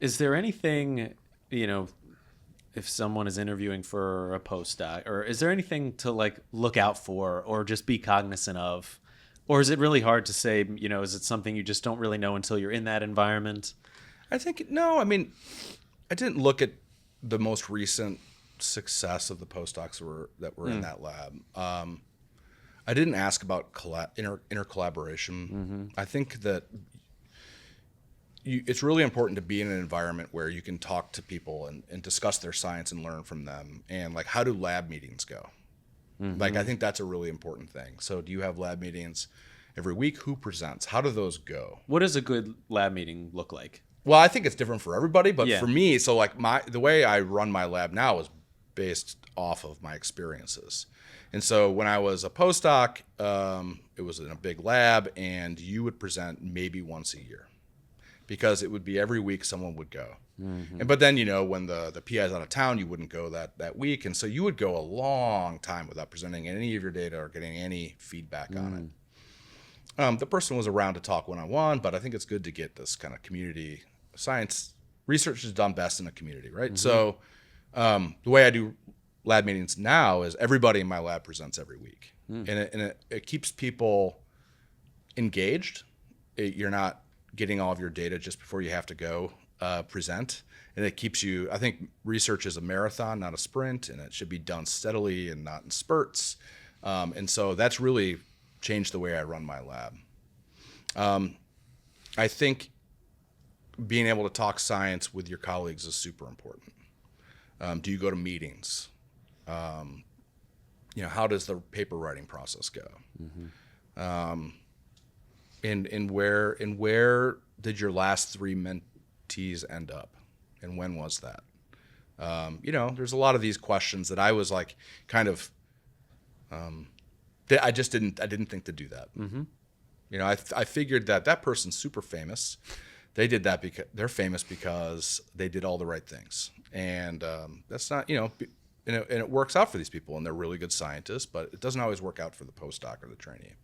Is there anything, you know, if someone is interviewing for a postdoc, or is there anything to like look out for or just be cognizant of? Or is it really hard to say, is it something you just don't really know until you're in that environment? I think no. I mean, I didn't look at the most recent success of the postdocs that were in that lab. I didn't ask about inter collaboration. I think that it's really important to be in an environment where you can talk to people and discuss their science and learn from them. And like, how do lab meetings go? Like, I think that's a really important thing. So do you have lab meetings every week? Who presents? How do those go? What does a good lab meeting look like? Well, I think it's different for everybody, but Yeah. for me, so like the way I run my lab now is based off of my experiences. And so when I was a postdoc, it was in a big lab, and you would present maybe once a year because it would be every week someone would go. But then, when the PI is out of town, you wouldn't go that week. And so you would go a long time without presenting any of your data or getting any feedback on it. The person was around to talk one-on-one, but I think it's good to get this kind of community science. Research is done best in a community, right? So the way I do lab meetings now is everybody in my lab presents every week. And it keeps people engaged. You're not getting all of your data just before you have to go present. And it keeps you, I think research is a marathon, not a sprint, and it should be done steadily and not in spurts. And so that's really changed the way I run my lab. I think being able to talk science with your colleagues is super important. Do you go to meetings? How does the paper writing process go? And where did your last three mentees end up, and when was that? There's a lot of these questions that I was like, kind of, I didn't think to do that. I figured that person's super famous. They did that because they're famous because they did all the right things, and that's not, and it works out for these people, and they're really good scientists, but it doesn't always work out for the postdoc or the trainee.